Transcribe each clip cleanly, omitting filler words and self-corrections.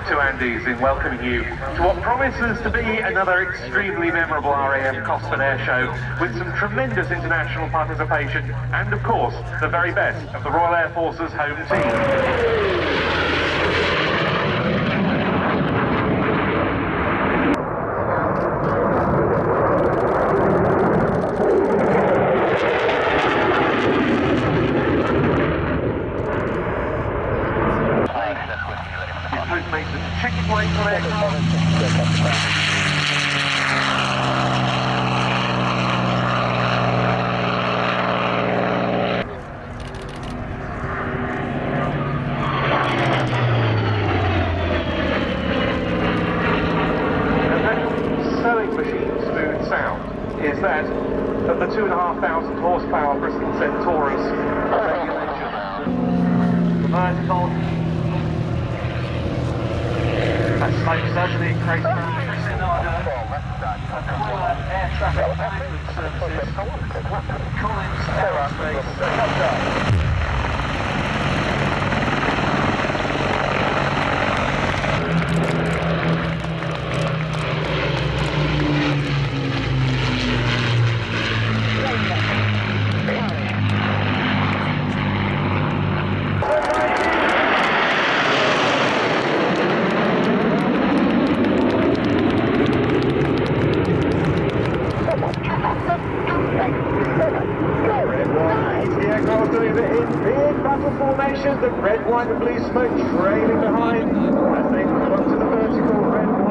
to Andy's in welcoming you to what promises to be another extremely memorable RAF Cosford Airshow with some tremendous international participation and, of course, the very best of the Royal Air Force's home team. Check your weight for aircraft. Sewing machine smooth sound is that of the 2,500 horsepower Bristol Centaurus regulation. The vertical. That smoke certainly increased air traffic management services, Collins Aerospace. The red, white and blue smoke trailing behind as they come up to the vertical red one.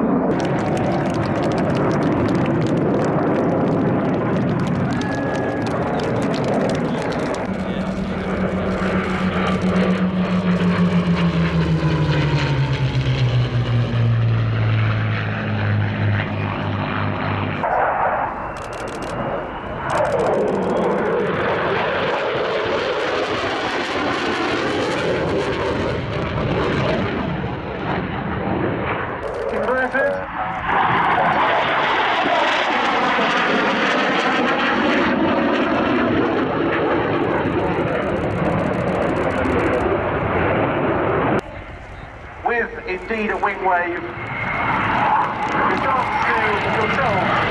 With indeed a wing wave, regards to yourself.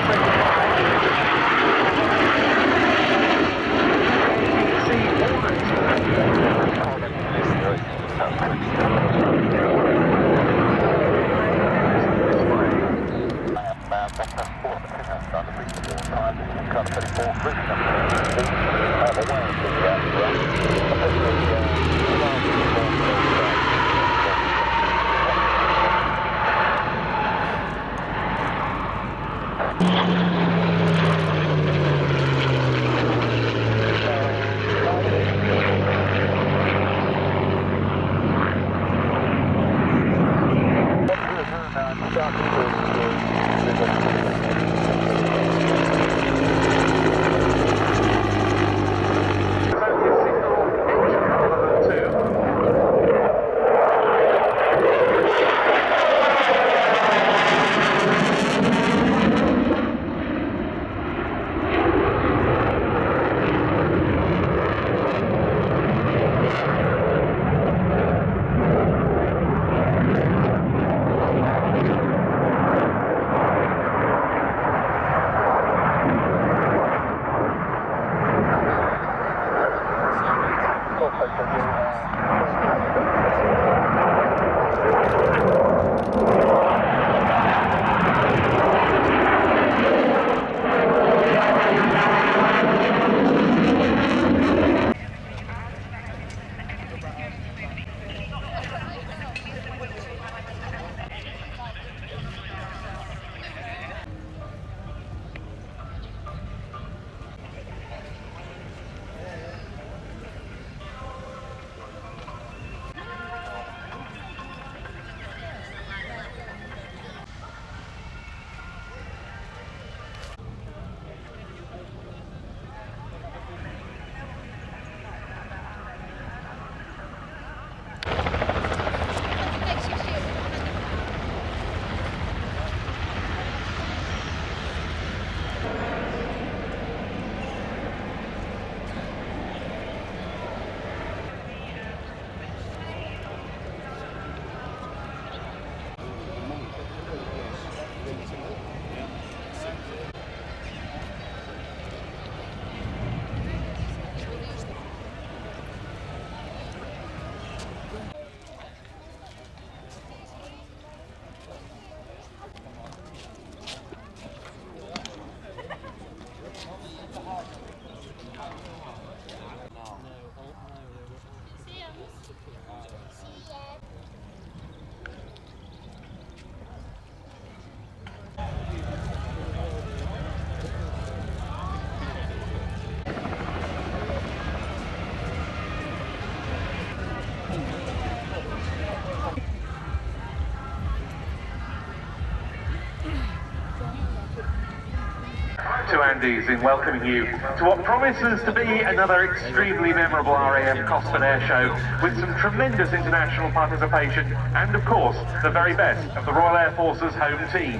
Andes in welcoming you to what promises to be another extremely memorable RAF Cosford Airshow with some tremendous international participation and, of course, the very best of the Royal Air Force's home team.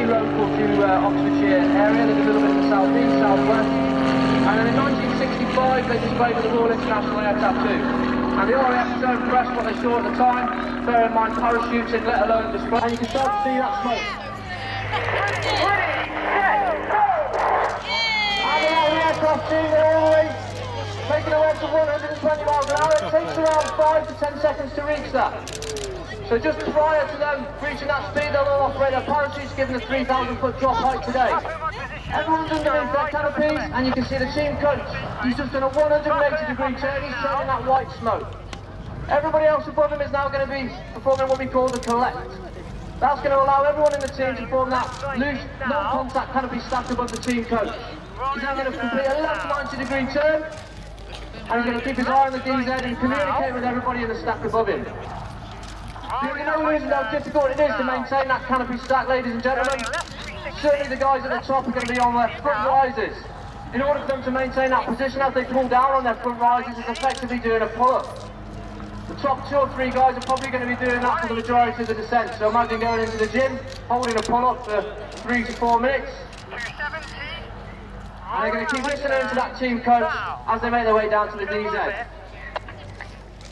Local to Oxfordshire area, there's a little bit in the southeast, southwest, and then in 1965 they displayed with the Royal International Air Tattoo. And the RAF was so impressed what they saw at the time, bear in mind parachuting, let alone display, and you can start to see that smoke. Ready, set, go! And the aircraft team, they're all the way making their way to 120 miles an hour. It takes around 5 to 10 seconds to reach that. So just prior to them reaching that speed, they'll all operate their parachutes, given the 3,000-foot drop height today. Everyone's underneath their canopies, and you can see the team coach. He's just done a 180-degree turn. He's turning that white smoke. Everybody else above him is now going to be performing what we call the collect. That's going to allow everyone in the team to form that loose, non-contact canopy stack above the team coach. He's now going to complete a left 90-degree turn, and he's going to keep his eye on the DZ and communicate with everybody in the stack above him. You know the reason how difficult it is to maintain that canopy stack, ladies and gentlemen? Certainly the guys at the top are going to be on their front rises. In order for them to maintain that position as they pull down on their front rises, it's effectively doing a pull-up. The top 2 or 3 guys are probably going to be doing that for the majority of the descent. So imagine going into the gym, holding a pull-up for 3 to 4 minutes. And they're going to keep listening to that team coach as they make their way down to the DZ.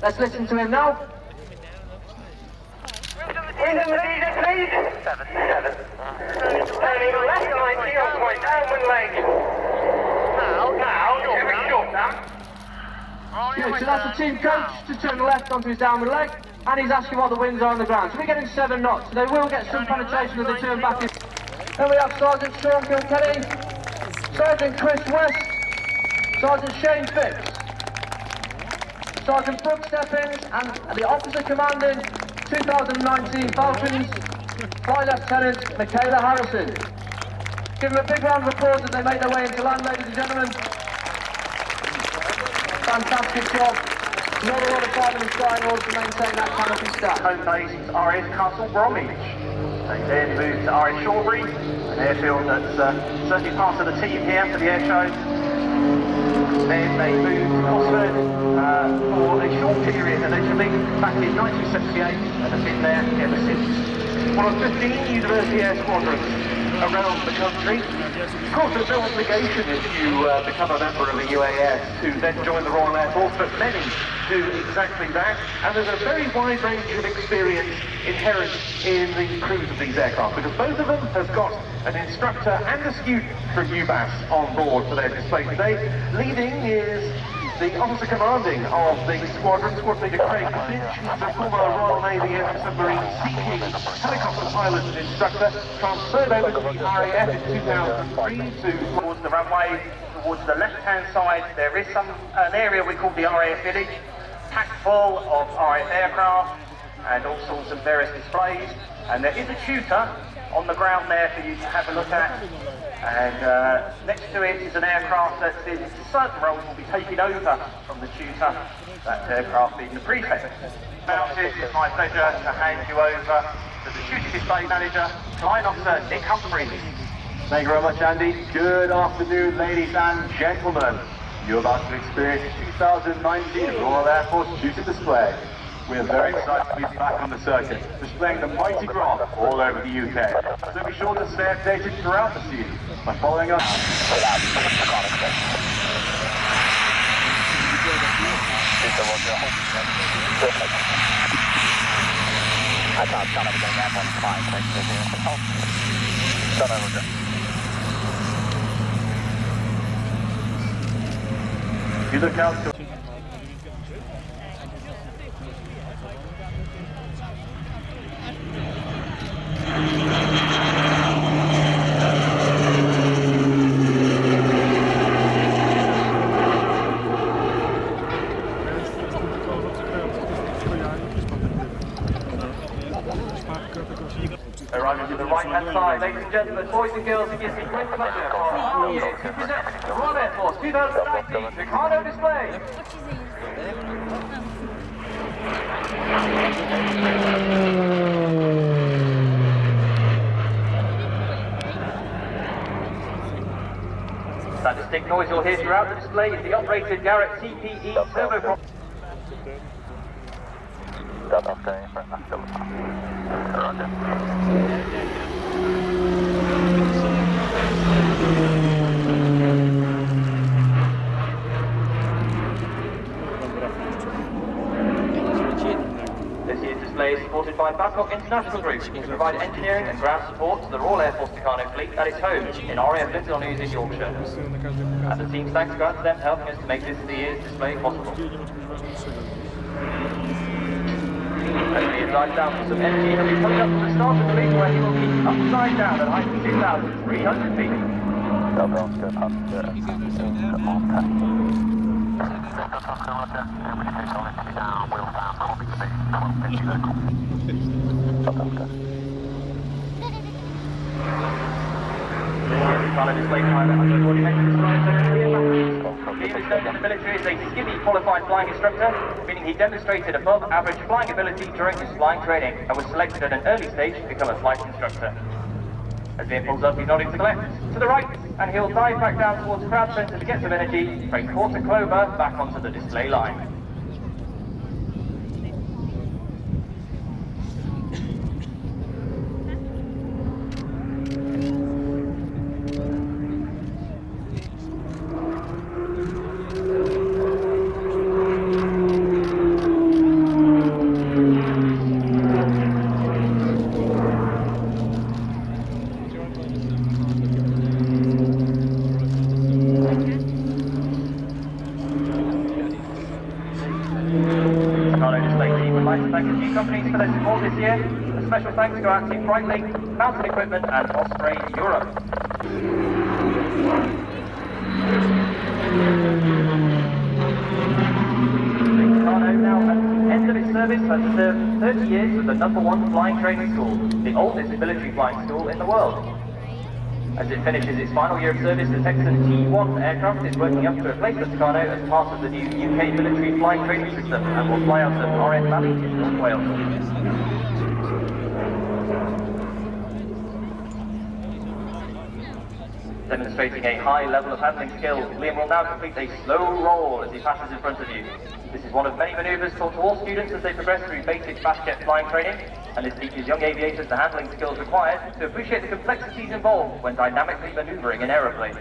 Let's listen to him now. Wind in the DZ, please. 7. Turning left 90 on point downwind leg. Now, you're very short now. Yeah, so that's the team coach to turn left onto his downward leg, and he's asking what the winds are on the ground. So we're getting 7 knots, so they will get some penetration as they turn back in. Then we have Sergeant Sean Kilkenny, Sergeant Chris West, Sergeant Shane Phipps, Sergeant Brooke Steppins, and the officer commanding 2019 Falcons, Flight Lieutenant Michaela Harrison. Give them a big round of applause as they make their way into land, ladies and gentlemen. Fantastic job. Not a lot of time in the sky in order to maintain that canopy stack. Home base is RAF Castle Bromwich. They then moved to RAF Shawbury, an airfield that's certainly part of the team here for the air show. Then they moved to Cosford for a short period initially, back in 1978, and have been there ever since. One of 15 university air squadrons around the country. Of course, there's no obligation if you become a member of the UAS to then join the Royal Air Force, but many do exactly that. And there's a very wide range of experience inherent in the crews of these aircraft, because both of them have got an instructor and a student from UBAS on board for their display today. Leading is the officer commanding of the squadron, Squad Leader Craig Finch. He's a former Royal Navy anti-submarine Sea King helicopter pilot and instructor, transferred over to the RAF in 2003 Towards the runway, towards the left-hand side, there is an area we call the RAF Village, packed full of RAF aircraft and all sorts of various displays. And there is a tutor on the ground there for you to have a look at. And next to it is an aircraft that in certain roles will be taking over from the tutor, that aircraft being the prefect. Mounted, it's my pleasure to hand you over to the duty display manager, Flying Officer Nick Humphreys. Thank you very much, Andy. Good afternoon, ladies and gentlemen. You're about to experience 2019 Royal Air Force duty display. We're very excited to be back on the circuit, displaying the mighty graph all over the UK. So be sure to stay updated throughout the season by following us. You look out to Arriving to the right-hand side, ladies and gentlemen, boys and girls, it gives me great pleasure for you to present the Royal Air Force 2019 Ricardo display. fantastic noise you'll hear throughout the display is the operated Garrett CPE turboprop. This year's display is supported by Babcock International Group to provide engineering and ground support to the Royal Air Force Tucano fleet at its home in RAF Little News in Yorkshire. And the team's thanks go out to them helping us to make this year's display possible. As he dives down for some energy, he'll be coming up to the start of the lead where he will be upside down at a height of 2,300 feet. Display pilot, as I've already mentioned, is known in the military as a skivvy qualified flying instructor, meaning he demonstrated above average flying ability during his flying training and was selected at an early stage to become a flight instructor. As Liam pulls up, he's nodding to the left, to the right, and he'll dive back down towards crowd centre to get some energy, bring quarter clover back onto the display line. Companies for their support this year. A special thanks go out to Breitling, Mountain Equipment and Osprey Europe. The Tucano now at the end of its service has served 30 years with the #1 flying training school, the oldest military flying school in the world. As it finishes its final year of service, the Texan T1 aircraft is working up to replace the Tucano as part of the new UK military flying training system and will fly out of RF Valley in North Wales. Demonstrating a high level of handling skill, Liam will now complete a slow roll as he passes in front of you. This is one of many manoeuvres taught to all students as they progress through basic fast jet flying training, and this teaches young aviators the handling skills required to appreciate the complexities involved when dynamically manoeuvring an aeroplane.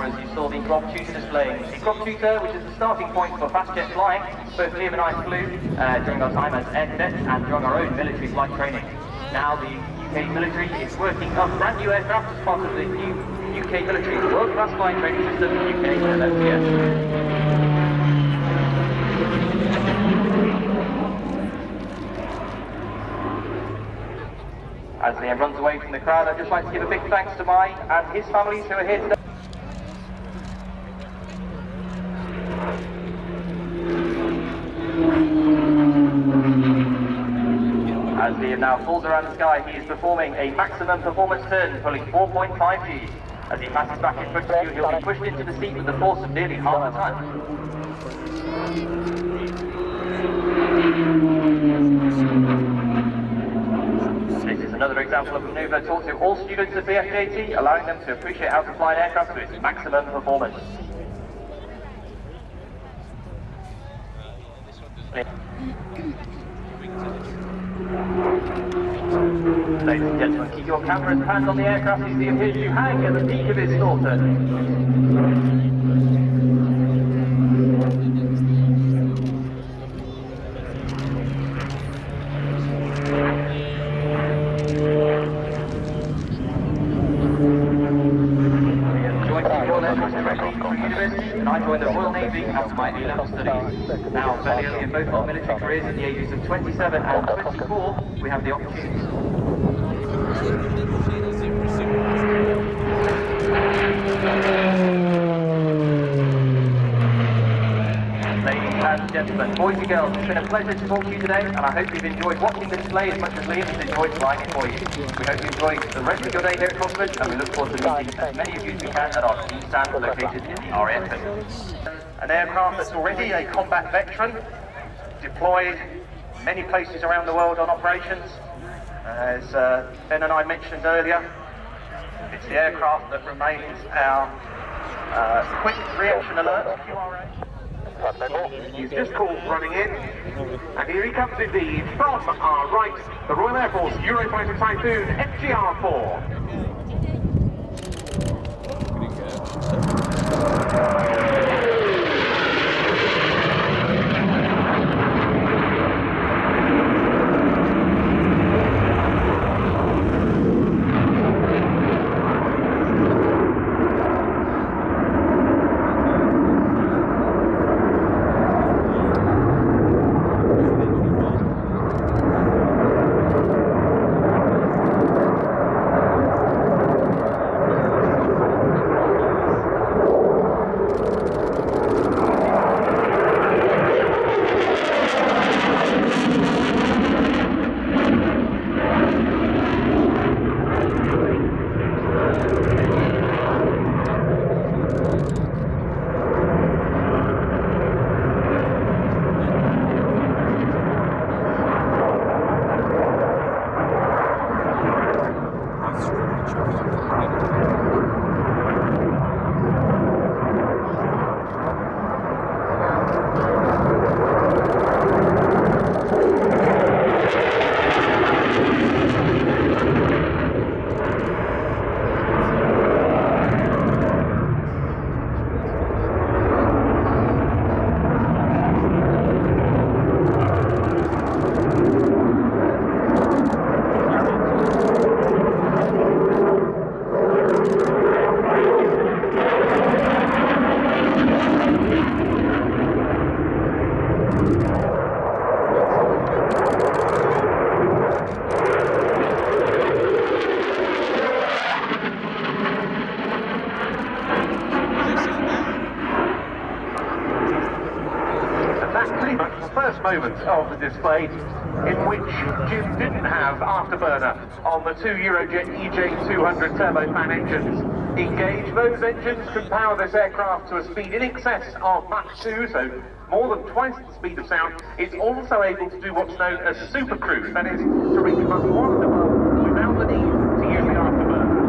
As you saw the Tutor displaying. The Tutor, which is the starting point for fast jet flying, both Liam and I flew during our time as air cadets and during our own military flight training. Now the UK military is working on brand new aircraft as part of the new UK military's world-class flying training system, UK LFTS. As Liam runs away from the crowd, I'd just like to give a big thanks to Mai and his families who are here today. As Liam now falls around the sky, he is performing a maximum performance turn, pulling 4.5 G. As he passes back in front of you, he'll be pushed into the seat with the force of nearly half a ton. This is another example of a manoeuvre taught to all students at BFJT, allowing them to appreciate how to fly an aircraft to its maximum performance. Ladies and gentlemen, keep your cameras panned on the aircraft as he appears to hang at the peak of his slaughter. And I joined the Royal Navy after my A-level studies. Now, fairly early in both our military careers at the ages of 27 and 24, we have the opportunity. Ladies and gentlemen, boys and girls, it's been a pleasure to talk to you today, and I hope you've enjoyed watching the display as much as Liam has enjoyed flying it for you. We hope you enjoy the rest of your day here at Cosford, and we look forward to meeting as many of you as we can at our team stand located in the RAF. An aircraft that's already a combat veteran, deployed many places around the world on operations. As Ben and I mentioned earlier, it's the aircraft that remains our quick reaction alert. He's just called running in, and here he comes indeed from our right, the Royal Air Force Eurofighter Typhoon FGR-4. Moment of the display in which Jim didn't have afterburner on the two Eurojet EJ200 turbofan engines. Engage, those engines can power this aircraft to a speed in excess of Mach 2, so more than twice the speed of sound. It's also able to do what's known as super cruise, that is, to reach Mach 1 and above without the need to use the afterburner.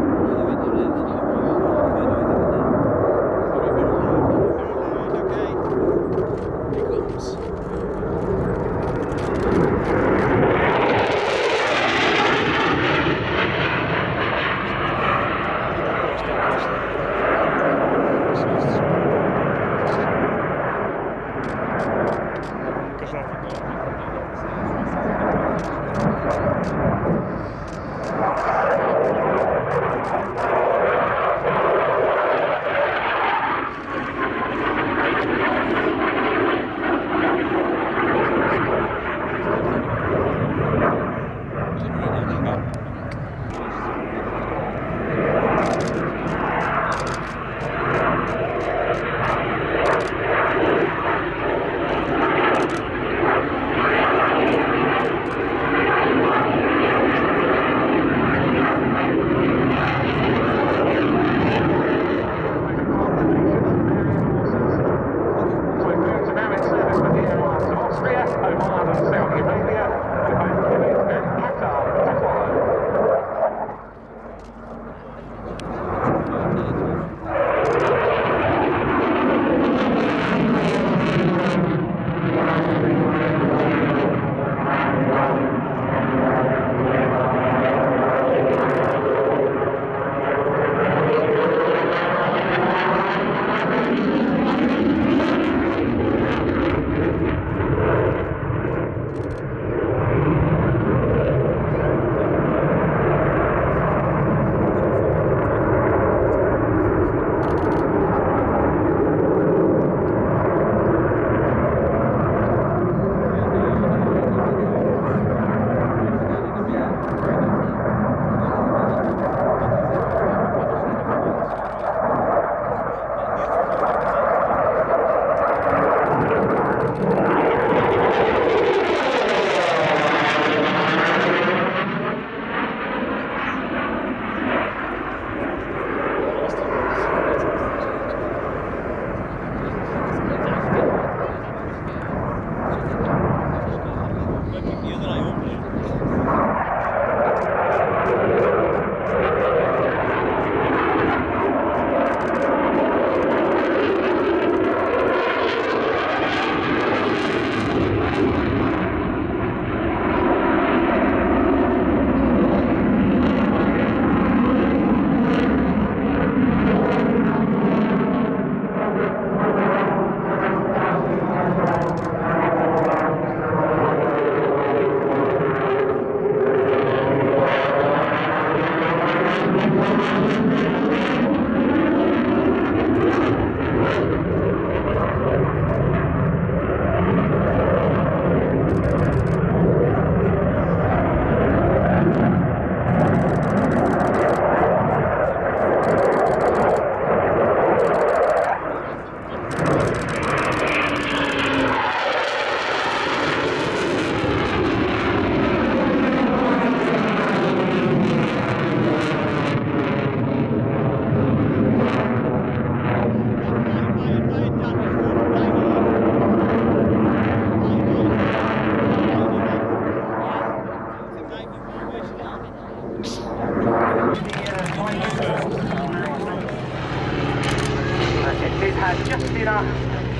just enough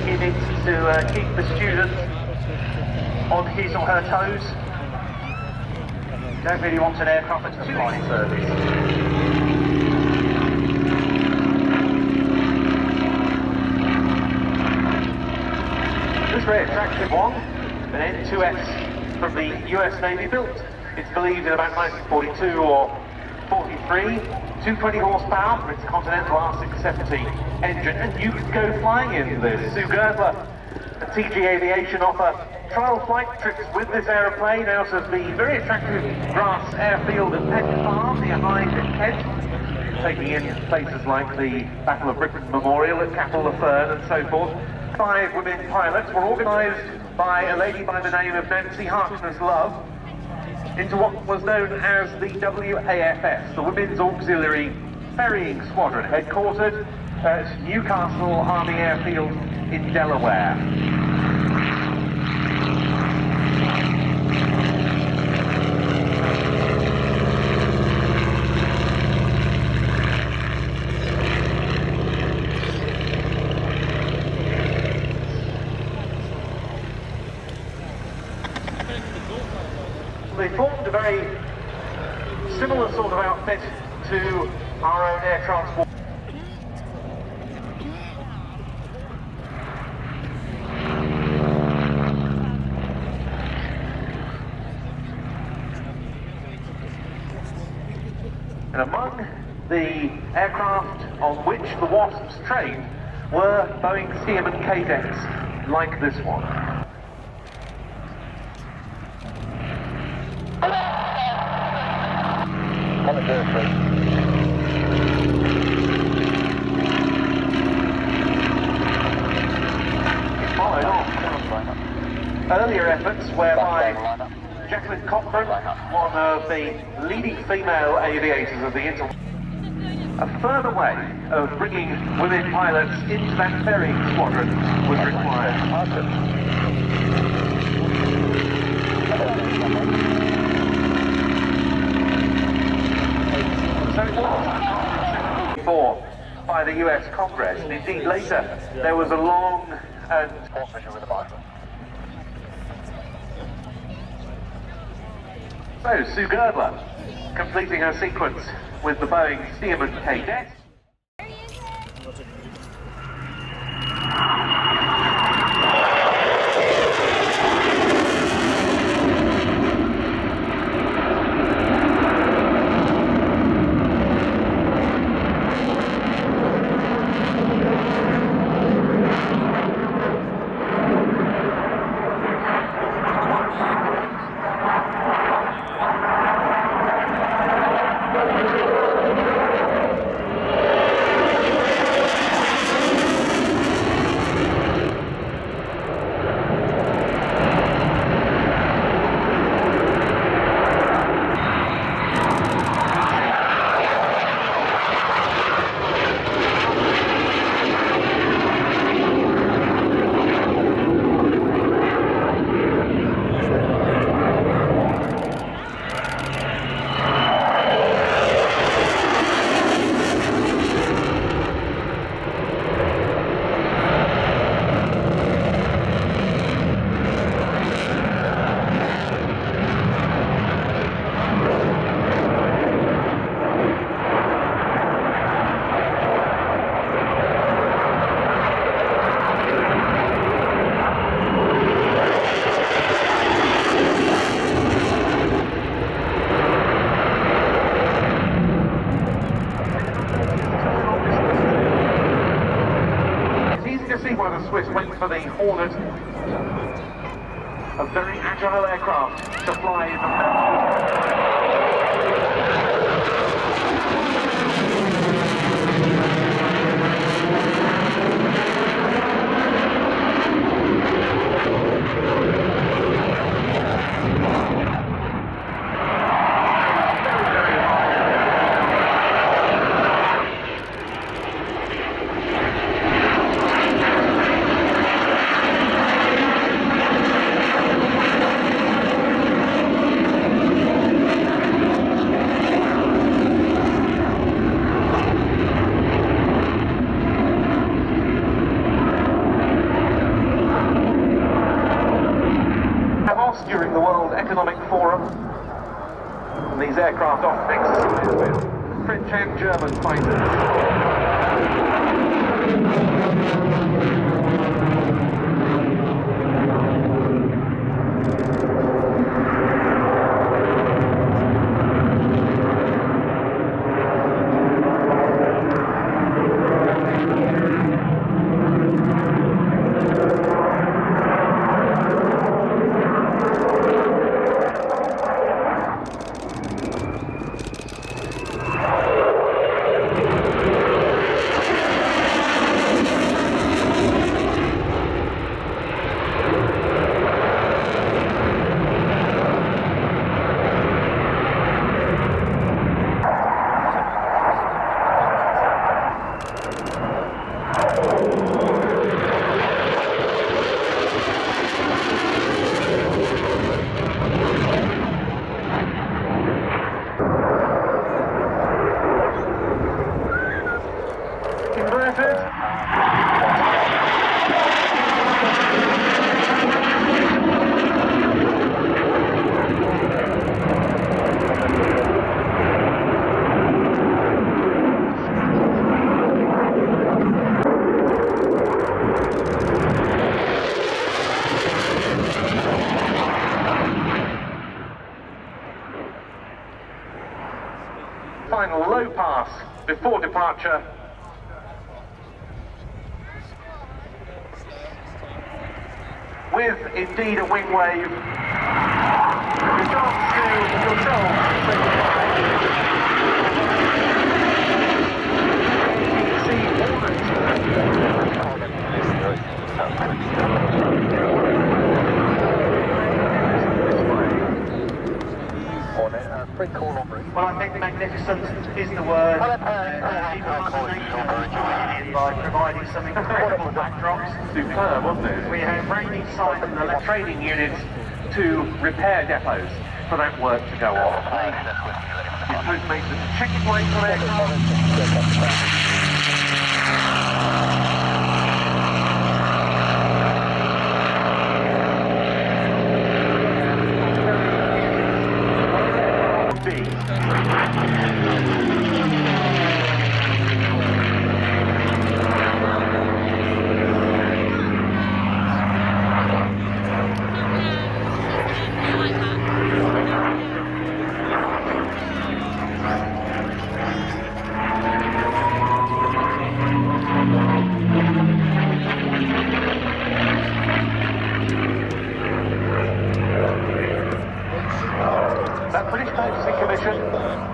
in it to keep the student on his or her toes. You don't really want an aircraft that's too high in service. This very attractive one, an N2S from the US Navy built. It's believed in about 1942 or 43, 220 horsepower for its Continental R670 engine, and you could go flying in this. Sue Girdler and TG Aviation offer trial flight trips with this aeroplane out of the very attractive grass airfield at Penn Farm near Hyde in Kent, taking in places like the Battle of Britain Memorial at Capel-le-Fern and so forth. 5 women pilots were organised by a lady by the name of Nancy Harkness Love into what was known as the WAFS, the Women's Auxiliary Ferrying Squadron, headquartered at Newcastle Army Airfield in Delaware. They formed a very similar sort of outfit to our own air transport. And among the aircraft on which the Wasps trained were Boeing Stearman K-decks like this one. Followed on earlier efforts whereby Jacqueline Cochran, one of the leading female aviators of the Inter, a further way of bringing women pilots into that ferrying squadron was required. So it was before by the US Congress, and indeed later there was a long and so Sue Girdler completing her sequence with the Boeing Stearman K-deck. Swiss went for the Hornet, a very agile aircraft to fly in the aircraft off exercise with French and German fighters. Final low pass before departure. With indeed a wing wave. Regards to yourself. Well, I think magnificent is the word. Even Mother Nature has joined in by providing some incredible backdrops. Superb, wasn't it? We have training sites and the Training units to repair depots for that work to go on. Your postmates are checking weight on aircraft.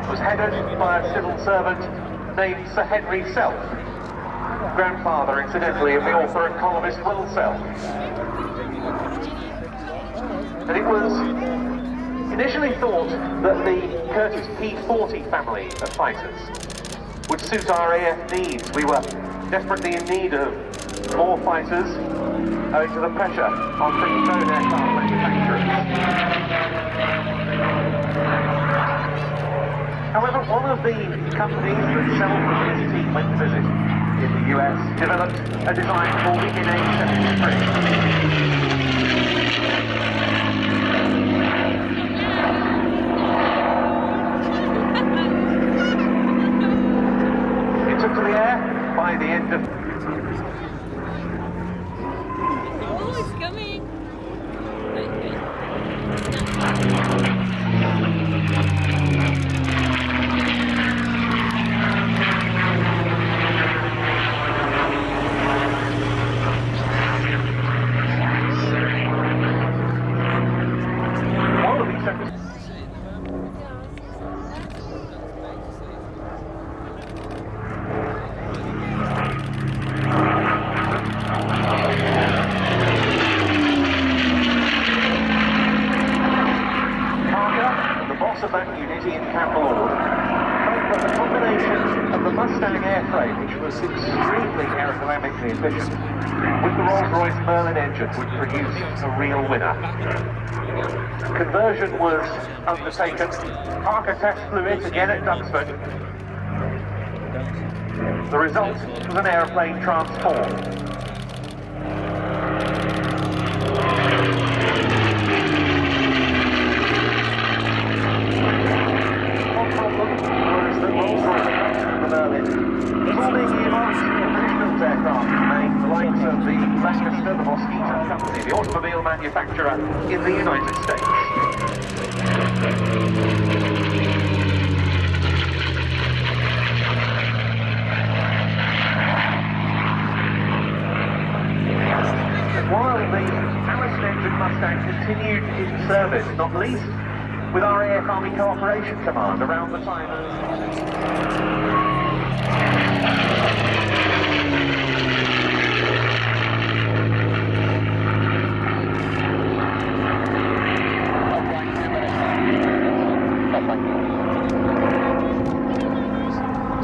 Was headed by a civil servant named Sir Henry Self, grandfather, incidentally, of the author and columnist Will Self. And it was initially thought that the Curtiss P-40 family of fighters would suit our AF needs. We were desperately in need of more fighters owing to the pressure on Britain's own aircraft manufacturers. However, one of the companies that Self and his team went to visit in the US developed a design called the NA-73. It took to the air by the end of... Oh, it's coming! Of that unit in Campbell Ord, but the combination of the Mustang airframe, which was extremely aerodynamically efficient, with the Rolls-Royce Merlin engine would produce a real winner. Conversion was undertaken. Parker test flew it again at Duxford. The result was an aeroplane transformed. Coming in on business aircraft, named the likes of the Lancaster, the Mosquito Company, the automobile manufacturer in the United States. While the Allison engine Mustang continued in service, not least with RAF Army Cooperation Command around the time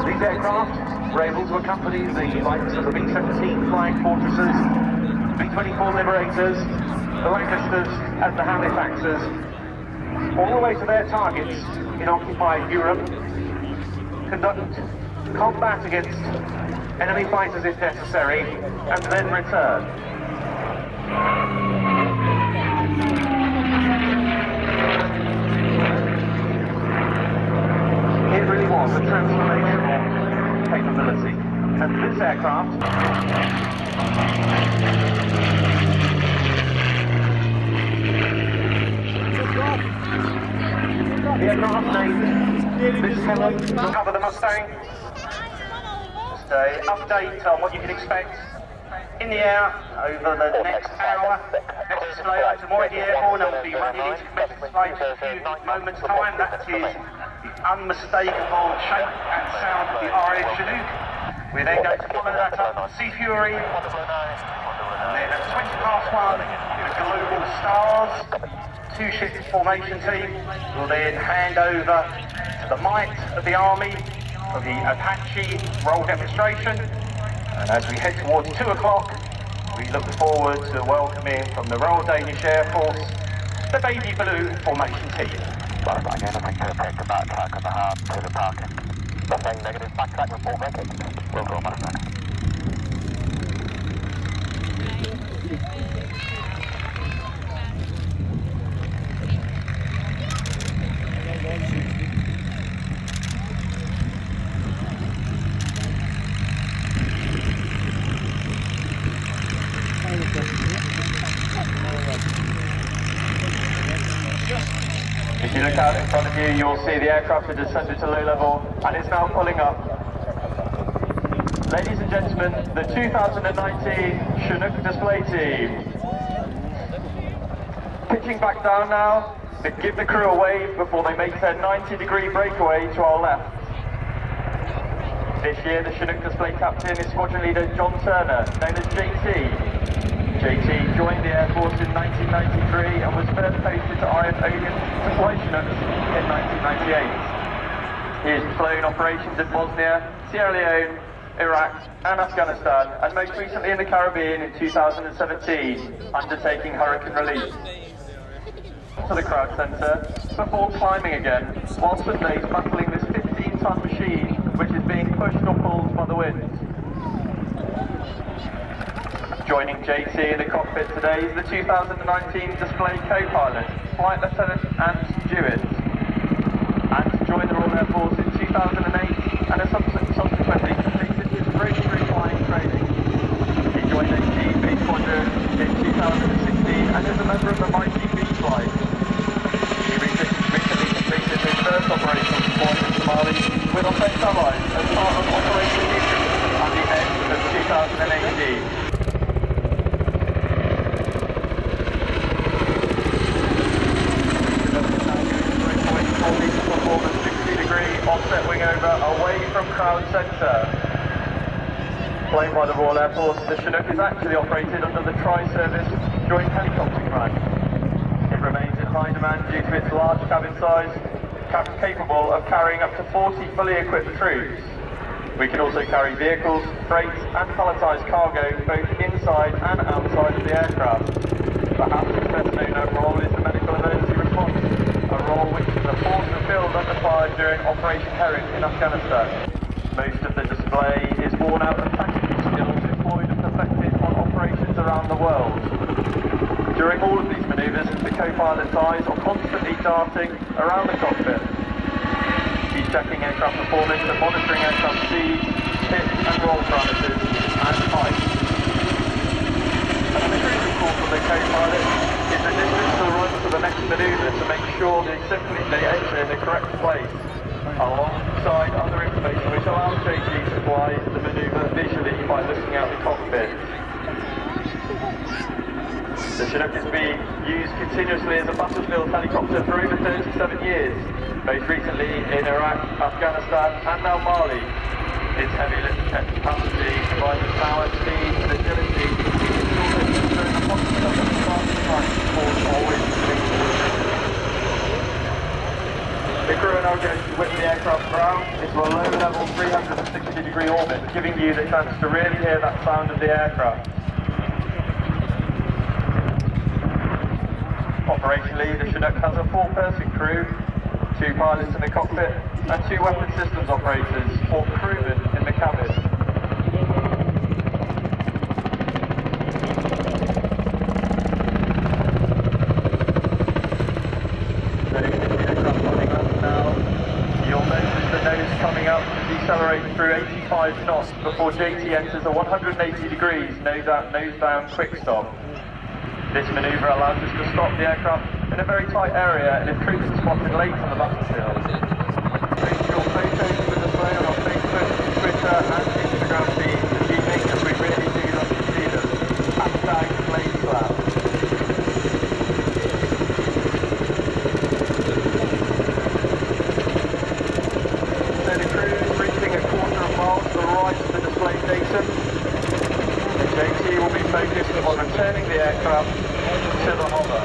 these aircraft were able to accompany the likes of the B-17 Flying Fortresses, B-24 Liberators, the Lancasters and the Halifaxes, all the way to their targets in occupied Europe, conduct combat against enemy fighters if necessary, and then return. It really was a transformational capability, and this aircraft the aircraft named Miss Helen will cover the Mustang. Just an update on what you can expect in the air over the next hour. Next display item already airborne and will be running into commercial display in a few moments' time. That is the unmistakable shape and sound of the RAF Chinook. We're then going to follow that up with Sea Fury, and then at 1:20 the Global Stars. Two-ship formation team will then hand over to the might of the Army for the Apache roll demonstration. And as we head towards 2 o'clock, we look forward to welcoming from the Royal Danish Air Force the Baby Blue formation team. Again, I think take the back track of the hard to the parking. Nothing negative, back track report record. We'll go Mustang. If you look out in front of you, you'll see the aircraft has descended to low level and it's now pulling up. Ladies and gentlemen, the 2019 Chinook display team. Pitching back down now to give the crew a wave before they make their 90-degree breakaway to our left. This year, the Chinook display captain is squadron leader John Turner, known as JT. JT joined the Air Force in 1993 and was first posted to RAF Ogun to fly Chinooks in 1998. He has flown operations in Bosnia, Sierra Leone, Iraq and Afghanistan, and most recently in the Caribbean in 2017, undertaking hurricane relief. To the crowd centre before climbing again, whilst at base battling this 15-ton machine which is being pushed or pulled by the wind. Joining JT in the cockpit today is the 2019 display co-pilot, Flight Lieutenant Ant Jewett. Ant joined the Royal Air Force in 2008 and has subsequently completed his breakthrough flying training. He joined HGB Squadron in 2016 and is a member of the mighty B-Flight. He recently completed his first operational deployment in Somali with Offense Allies as part of Operation Tutor at the end of 2018. Offset wing over away from crowd centre. Flown by the Royal Air Force, the Chinook is actually operated under the Tri-Service Joint Helicopter Command. It remains in high demand due to its large cabin size, capable of carrying up to 40 fully equipped troops. We can also carry vehicles, freight and palletised cargo both inside and outside of the aircraft. Perhaps its best known role is the medical emergency response, a role which is a force fulfilled under fire during Operation Herrick in Afghanistan. Most of the display is born out of tactical skills employed and perfected on operations around the world. During all of these manoeuvres, the co-pilot's eyes are constantly darting around the cockpit. He's checking aircraft performance and monitoring aircraft speed, pitch and control parameters and height. And the crucial call from the co-pilot is the distance to run to the next manoeuvre to make sure they enter in the correct place alongside other information which allows JT to fly the manoeuvre visually by looking out the cockpit. The Chinook is being used continuously as a battlefield helicopter for over 37 years, most recently in Iraq, Afghanistan and now Mali. Its heavy lift capacity provides the power, speed and agility The crew are now going to whip the aircraft around into a low-level 360-degree orbit, giving you the chance to really hear that sound of the aircraft. Operationally, the Chinook has a 4-person crew, 2 pilots in the cockpit, and 2 weapon systems operators, or crewmen, in the cabin. So, if the aircraft running up now, you'll notice the nose coming up to decelerate through 85 knots before JT enters a 180 degrees nose out, nose down quick stop. This manoeuvre allows us to stop the aircraft in a very tight area and if troops are spotted late on the battlefield. Take your photos with display on our Facebook, Twitter and Instagram feeds this evening as we really do love to see them. #FlameCloud. So the crew is reaching a quarter of a mile to the right of the display station. JT will be focused on returning the aircraft to the hover.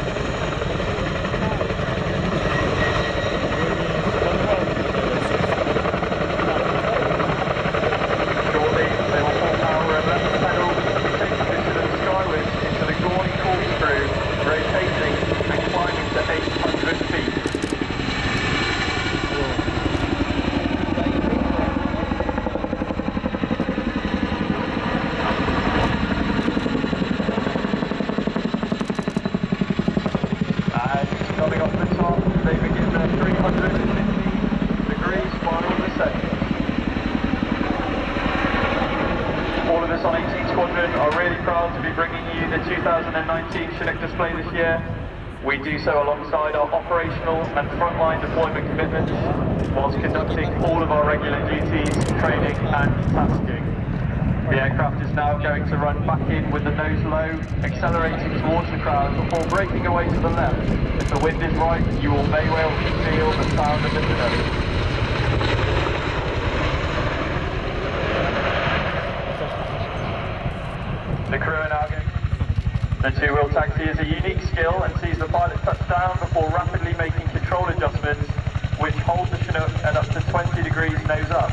Shortly, they will pull power and left pedal to take position of the skyward into the Gawny corkscrew, rotating and climbing to 800 feet. Coming off the top, they begin their 350-degree spiral descent. All of us on 18 Squadron are really proud to be bringing you the 2019 Chinook display this year. We do so alongside our operational and frontline deployment commitments, whilst conducting all of our regular duties, training and tasking. The aircraft is now going to run back in with the nose low, accelerating towards the crowd before breaking away to the left. If the wind is right, you will may well feel the sound of the Chinook. The crew are now going. The two-wheel taxi is a unique skill and sees the pilot touch down before rapidly making control adjustments, which hold the Chinook at up to 20 degrees nose up.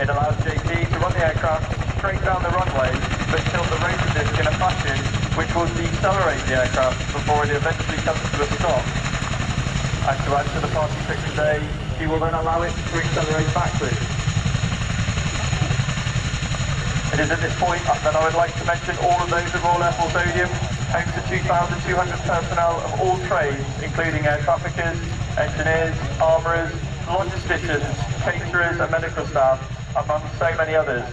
It allows JT to run the aircraft straight down the runway, but tilt the rotor disc in a fashion which will decelerate the aircraft before it eventually comes to a stop. And to add to the party trick today, he will then allow it to accelerate backwards. It is at this point that I would like to mention all of those at Royal Air Force Odium, home to 2,200 personnel of all trades, including air traffickers, engineers, armourers, logisticians, caterers and medical staff, among so many others.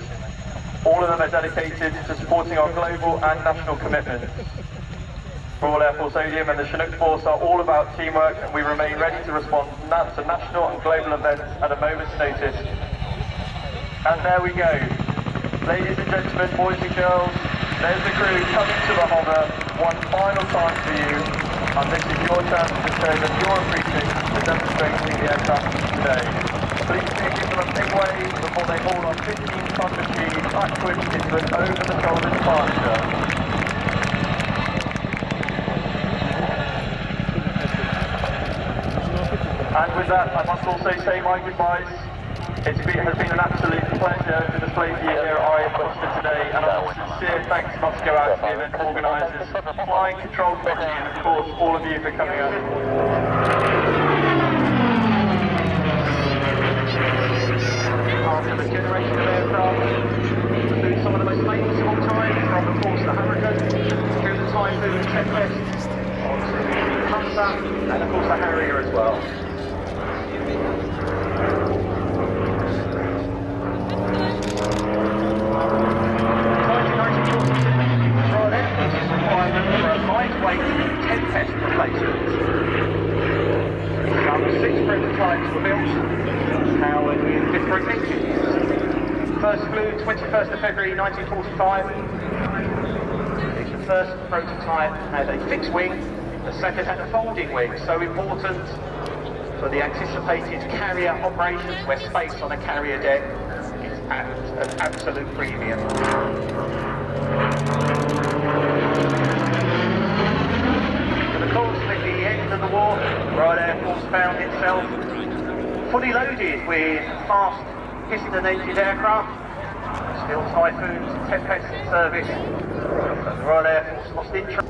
All of them are dedicated to supporting our global and national commitments. Royal Air Force Odium and the Chinook Force are all about teamwork, and we remain ready to respond to national and global events at a moment's notice. And there we go. Ladies and gentlemen, boys and girls, there's the crew coming to the hover one final time for you, and this is your chance to show them your appreciation for demonstrating the aircraft today. Please do give them a big wave before they haul our 15-ton machine backwards into an over-the-shoulder departure. And with that, I must also say my goodbyes. It has been an absolute pleasure to display to you here at RAF Cosford today, and a sincere thanks must go out to the event organisers, Flying Control Committee, and of course all of you for coming out. After the generation of aircraft, include some of the most famous of all time, from of course the Hurricane, through the Typhoon, Tempest, onto the Hunter, and of course the Harrier as well. 21st of February 1945. The first prototype had a fixed wing, the second had a folding wing, so important for the anticipated carrier operations where space on a carrier deck is at an absolute premium. And of course, at the end of the war, the Royal Air Force found itself fully loaded with fast piston-engine aircraft, still Typhoons, Tempests in service, so the Royal Air Force lost interest.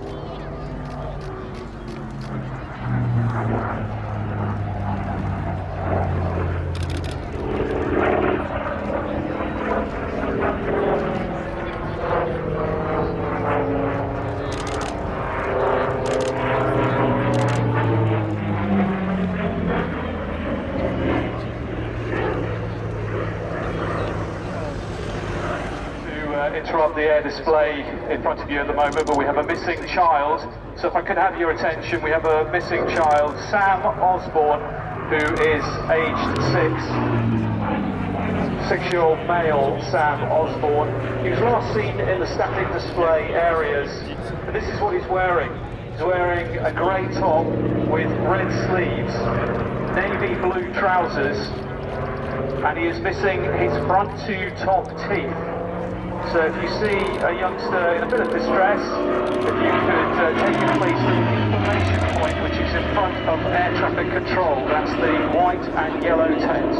Interrupt the air display in front of you at the moment, but we have a missing child. So if I could have your attention, we have a missing child, Sam Osborne, who is aged 6-year-old male Sam Osborne. He was last seen in the static display areas, and this is what he's wearing. He's wearing a grey top with red sleeves, navy blue trousers, and he is missing his front 2 top teeth. So if you see a youngster in a bit of distress, if you could take your place at the information point, which is in front of air traffic control, that's the white and yellow tent.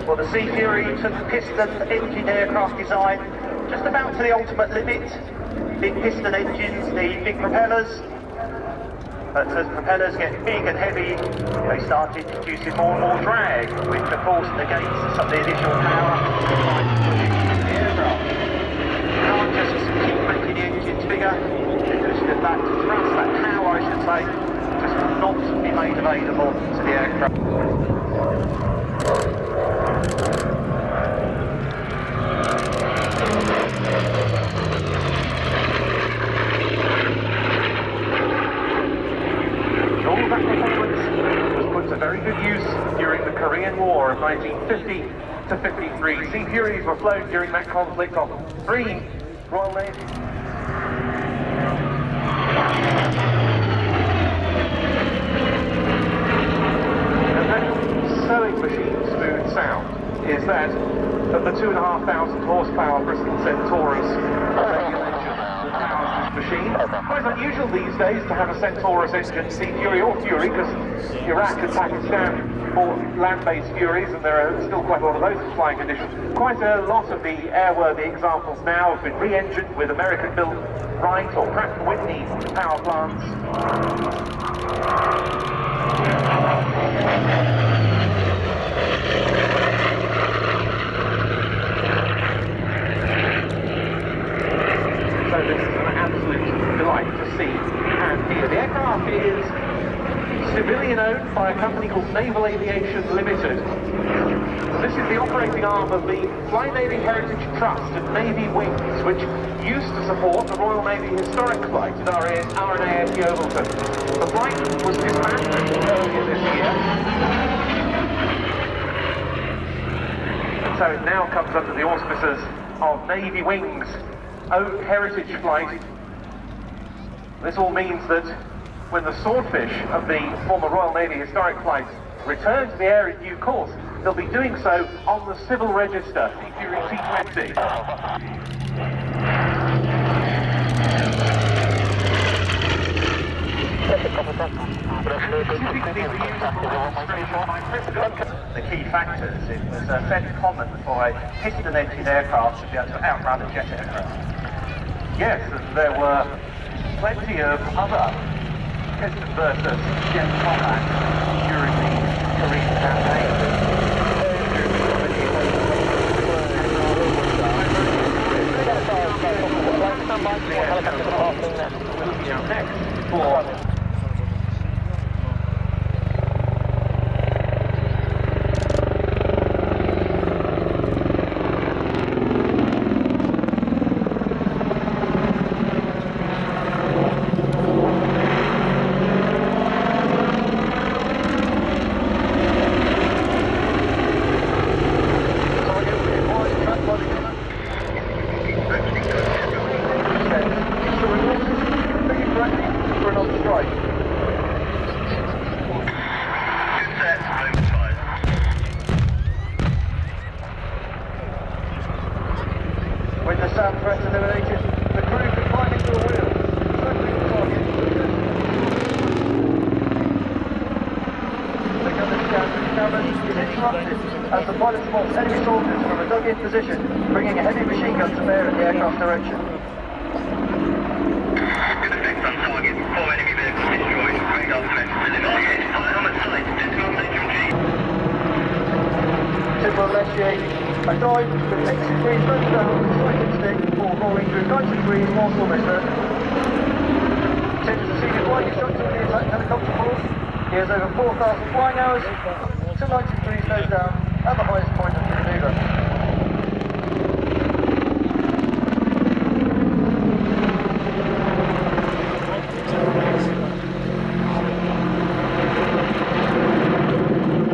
Well, the Sea Fury took piston-engine aircraft design just about to the ultimate limit. Big piston engines need big propellers, but as propellers get big and heavy, they start introducing more and more drag, which of course negates some of the additional power in the aircraft. You can't just keep making the engines bigger, because that thrust, that power I should say, just will not be made available to the aircraft. Very good use during the Korean War of 1950 to 53. Sea Furies were flown during that conflict on 3 Royal Navy. And that sewing machine smooth sound is that of the 2,500 horsepower Bristol Centaurus radial engine that powers this machine. Quite unusual these days to have a Centaurus engine, Sea Fury or Fury, because Iraq and Pakistan bought land-based Furies, and there are still quite a lot of those in flying condition. Quite a lot of the airworthy examples now have been re-engined with American-built Wright or Pratt & Whitney power plants. So this is an absolute delight to see and hear. The aircraft is civilian owned by a company called Naval Aviation Limited. This is the operating arm of the Flying Navy Heritage Trust and Navy Wings, which used to support the Royal Navy Historic Flight at RNAS Yeovilton. The flight was disbanded earlier this year, and so it now comes under the auspices of Navy Wings' own heritage flight. This all means that when the Swordfish of the former Royal Navy Historic Flight return to the air in due course, they'll be doing so on the Civil Register, Sea Fury T20. The key factors, it was fairly common for a piston-engine aircraft to be able to outrun a jet aircraft. Yes, and there were plenty of other piston versus jet combat during the Korean campaign. Next for pilot spots enemy soldiers from a dug-in position, bringing a heavy machine gun to bear in the aircraft's direction. Good effect on target. 4 enemy vehicles destroyed. Radar threat still investigated. Pilot on the site. Sentinel HMG. Typical initiate. I dive with 80 degrees further down with striking stick or rolling through 90 degrees whilst almost certain. Tim is the senior flight instructor on the attack helicopter force. He has over 4,000 flying hours to 90 degrees nose down at the highest point of the manoeuvre.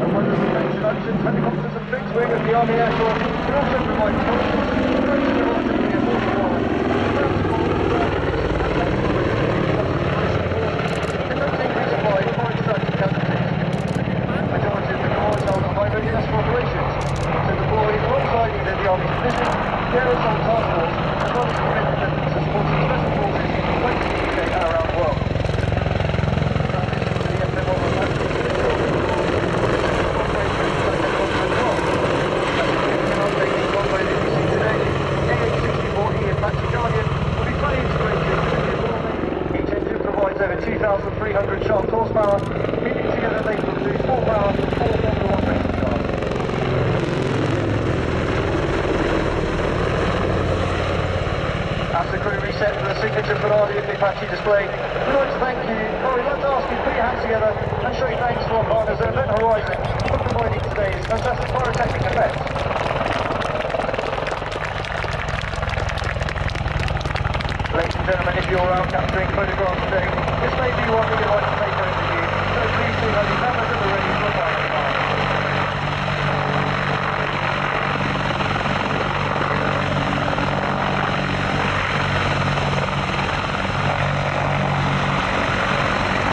And when there's a introduction, helicopters and fixed wing of the Army Air Corps can also provide instructions to ranging of optimally at 40 miles. Conducting resupply for extracting casualties. Majority of the Corps is held at high readiness for operations to deploy alongside either the Army's division, the Air Assault Task Force, as well as committed to supporting special forces when in the UK and around the world. Each engine provides over 2,300 shaft horsepower, meaning together they can produce 4 power from 4 Formula 1 racing cars. As the crew reset for the signature Ferrari of the Apache display, we'd like to thank you, or we'd like to ask you to put your hands together and show your thanks to our partners at Event Horizon for providing today's fantastic pyrotechnic effects. Ladies and gentlemen, if you're around capturing photographs today, this may be one we would like to take home with you, so please do have your cameras at the ready for a final time.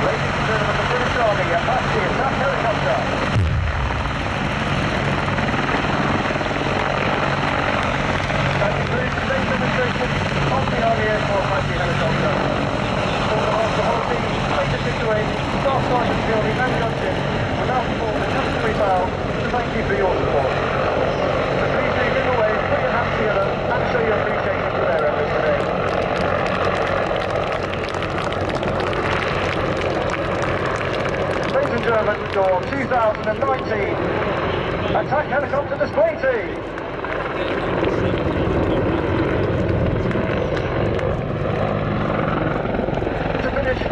Ladies and gentlemen, the British Army Apache attack helicopter. That concludes today's demonstration of the Army Air Corps Apache helicopter. On behalf of the whole team, Major Situation, Staff Sergeant Building and Junction, we now perform the customary bow to thank you for your support. So please do give away, put your hands together and show your appreciation to their efforts today. Ladies and gentlemen, your 2019 Attack Helicopter Display Team.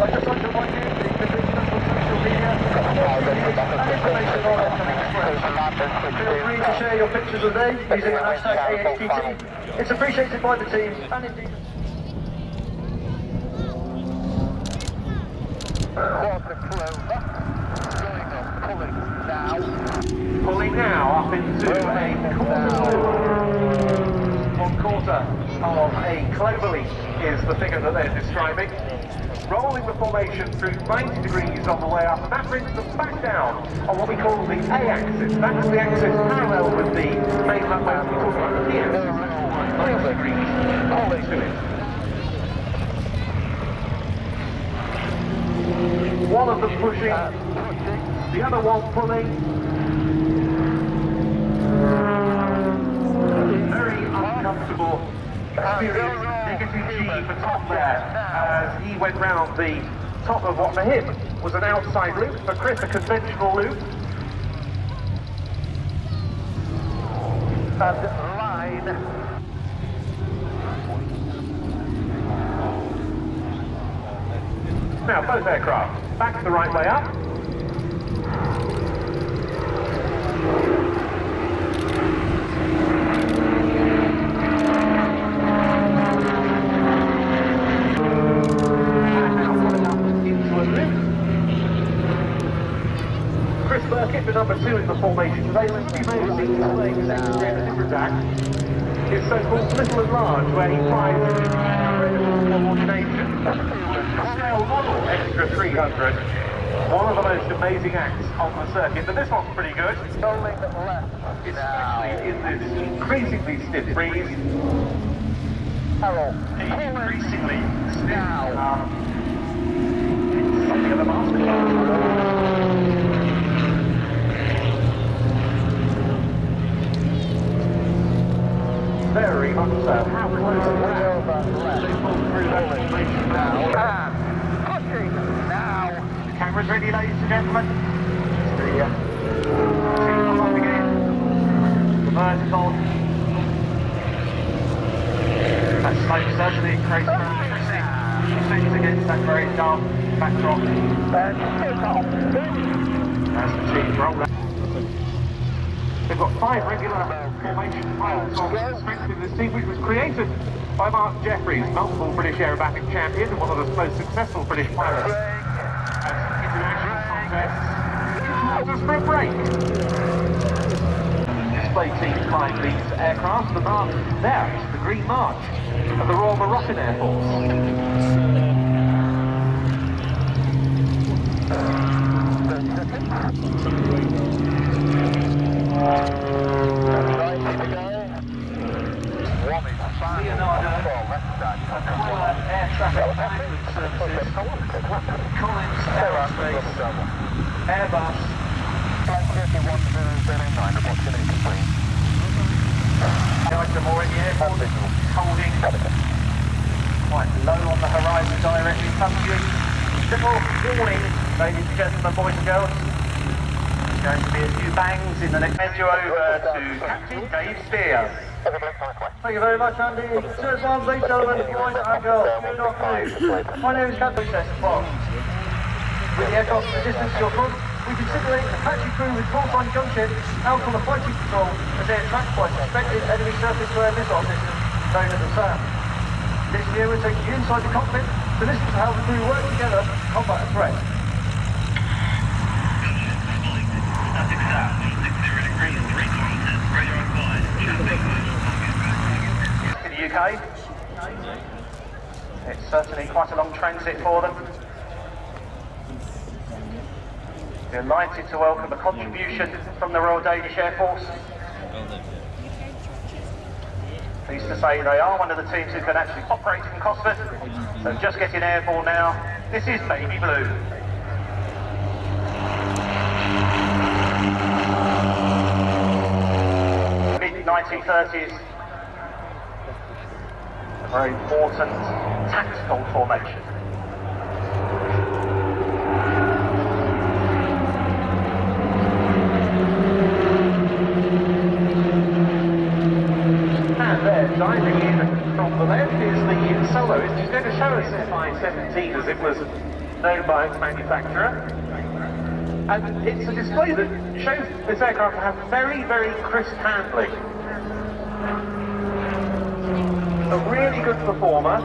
I'd just like to remind you the position on social media and information on upcoming express. Feel free to share your pictures of them using the hashtag AHPT. It's appreciated by the team and indeed... Pulling now up into a quarter of a cloverleaf is the figure that they're describing. Rolling the formation through 90 degrees on the way up, and that brings them back down on what we call the A-axis. That's the axis parallel with the main runway. We talk about the P-axis, 90 degrees, rolling to it. One of them pushing, the other one pulling. Very uncomfortable experience. Negative G for Tom there as he went round the top of what for him was an outside loop, for Chris a conventional loop. And line. Now both aircraft back the right way up. Skipper number 2 in the formation today, which you may have seen displaying his extra in a different act, is so-called little and large, where he tries incredible coordination. Scale model extra 300, one of the most amazing acts on the circuit, but this one's pretty good. Especially in this increasingly stiff breeze. Increasingly stiff. Something of a masterclass. now. Pushing now. Cameras ready, ladies and gentlemen. The team up again. The vertical. That smoke certainly increased interesting effect against that very dark backdrop. As the team roll out. They've got 5 regular formation pilots on the strength of this team, which was created by Mark Jeffries, multiple British aerobatic champion and one of the most successful British pilots at international contests. Just for a break. Display team flying these aircraft, the mark there is the Green March of the Royal Moroccan Air Force. Leonardo, Air Traffic Management Services, Collins Aerospace, Airbus, Flight 3109, approximately complete. Item already airborne, holding quite low on the horizon directly in front of you. Little warning, ladies and gentlemen, boys and girls. There's going to be a few bangs in the next. Hand you over to Captain Dave Spears. Thank you very much, Andy. Cheers, one, ladies and gentlemen, boys and girls. Good afternoon. My name is Captain Bob. With the aircraft resistance to your front, we can simulate an Apache crew with full-time gunship out on the fighting patrol as they are tracked by suspected enemy surface-to-air missile system known as the SAM. This year we're taking you inside the cockpit to listen to how the crew work together to combat a threat. In the UK, it's certainly quite a long transit for them. We're delighted to welcome a contribution from the Royal Danish Air Force. Pleased to say they are one of the teams who can actually operate in Cosford. So just getting airborne now. This is Baby Blue. Mid-1930s. A very important tactical formation. And there, diving in from the left is the soloist. He's going to show us FI-17 as it was known by its manufacturer. And it's a display that shows this aircraft to have very, very crisp handling. A really good performer.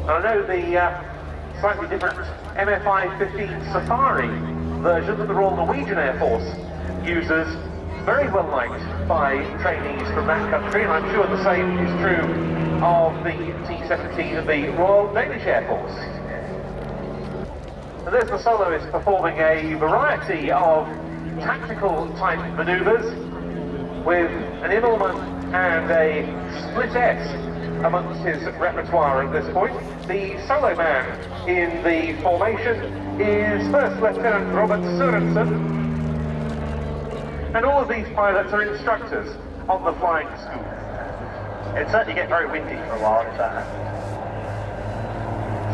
I know the slightly different MFI-15 Safari version that the Royal Norwegian Air Force uses, very well liked by trainees from that country, and I'm sure the same is true of the T-17 of the Royal Danish Air Force. And there's the soloist performing a variety of tactical type manoeuvres with an Immelman and a split S amongst his repertoire at this point. The solo man in the formation is First Lieutenant Robert Sørensen, and all of these pilots are instructors on the flying school. It'd certainly get very windy for a while if that happened.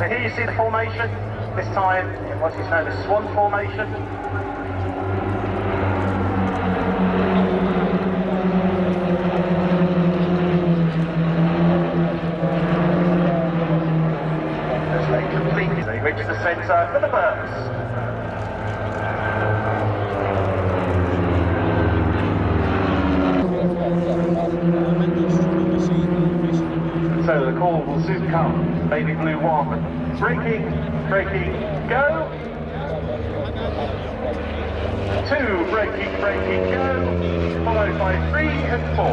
So here you see the formation, this time what is known as Swan Formation. As they completely reach the centre for the burps. So the call will soon come. Baby Blue 1. Braking, braking, go. 2, braking, braking, go. Followed by 3 and 4.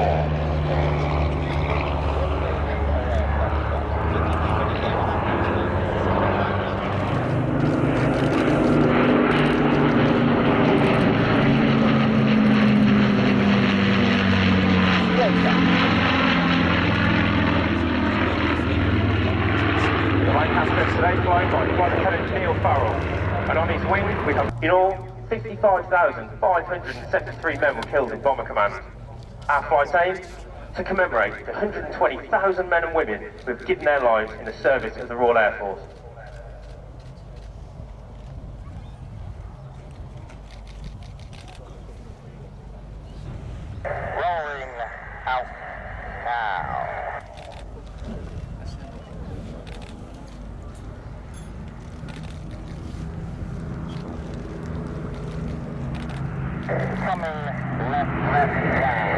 And on his wing, we have in all 55,573 men were killed in bomber command. Our flight aim, to commemorate the 120,000 men and women who have given their lives in the service of the Royal Air Force. Rolling out now. Coming left now.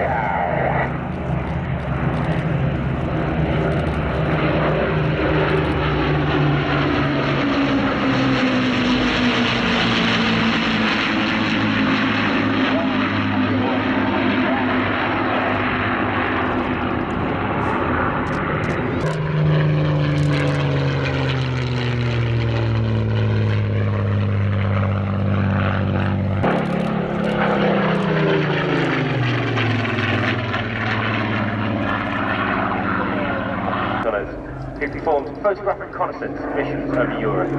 Who performed photographic reconnaissance missions over Europe.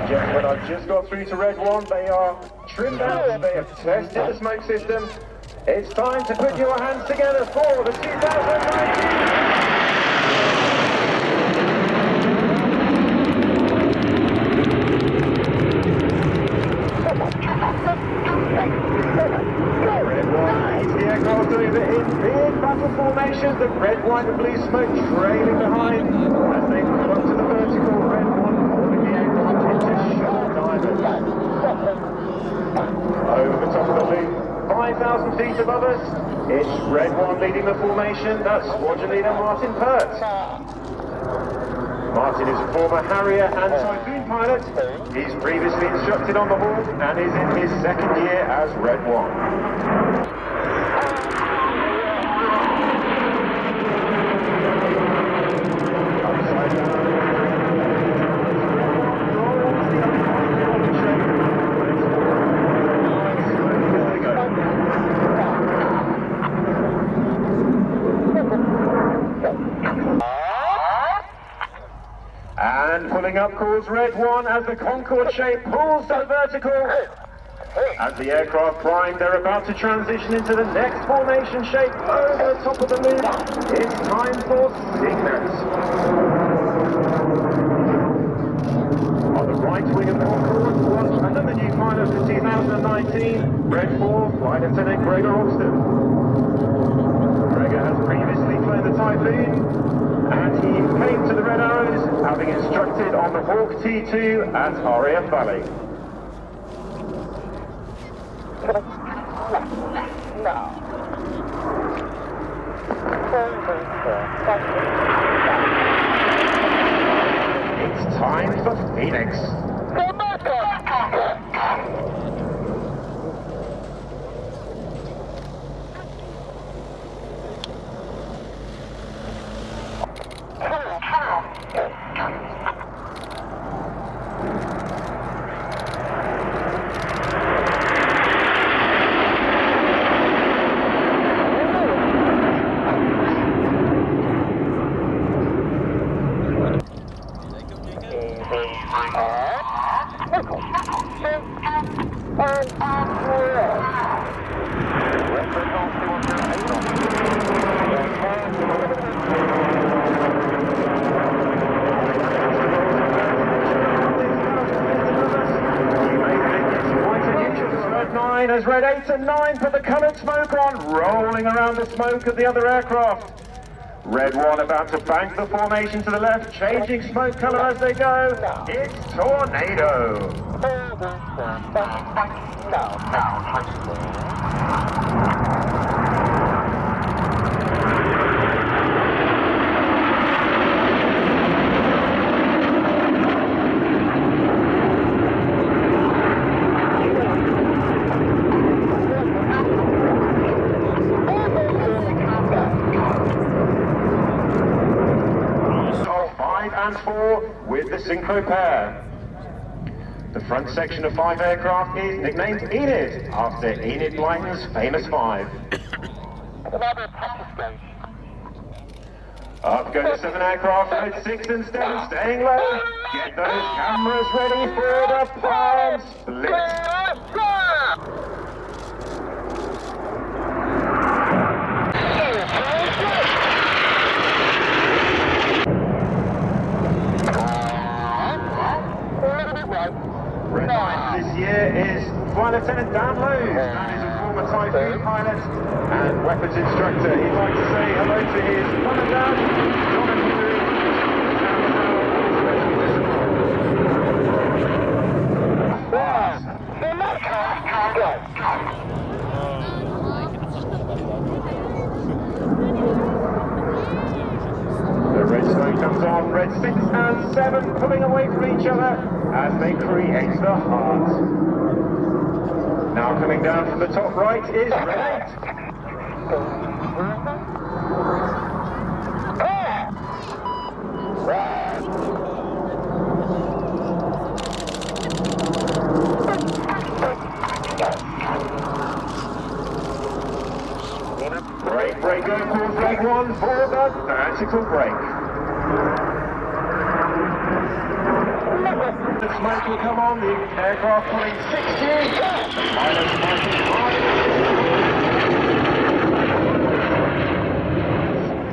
Gentlemen, I've just got through to Red 1. They are trimmed out, they have tested the smoke system. It's time to put your hands together for the 2019. Red 1 is the aircraft doing it in big battle formations, the red, white and blue smoke trailing behind as they come up to the vertical. Red 1 holding the aircraft into sharp diamond. Over the top of the loop, 5,000 feet above us, it's Red 1 leading the formation. That's Squadron Leader Martin Pert. Martin is a former Harrier and Typhoon pilot. He's previously instructed on the Hawk and is in his second year as Red 1. And pulling up calls Red 1 as the Concorde shape pulls to the vertical. As the aircraft prime, they're about to transition into the next formation shape over the top of the loop. It's time for Cygnus. On the right wing of the Concorde was another new pilot for 2019, Red 4 Flight Lieutenant Gregor Austin. Gregor has previously flown the Typhoon, and he came to the Red Arrows having instructed on the Hawk T2 at RAF Valley. It's time for Phoenix. As Red 8 and 9 put the coloured smoke on, rolling around the smoke of the other aircraft. Red 1 about to bank the formation to the left, changing smoke colour as they go. It's Tornado. And 4 with the synchro pair. The front section of 5 aircraft is nicknamed Enid, after Enid Blyton's famous 5. Up go the 7 aircraft, mode 6 and 7, staying low. Get those cameras ready for the palm split. Red 9 this year is Flight Lieutenant Dan Lowe. That is a former Typhoon pilot and weapons instructor. He'd like to say hello to his mum and dad, John and Hugh, The red smoke comes on, red 6 and 7 pulling away from each other as they create the heart. Now coming down from the top right is red 8. Brake go calls red 1 for the vertical brake. The smoke will come on, the aircraft pulling 60. Pilot fighting hard.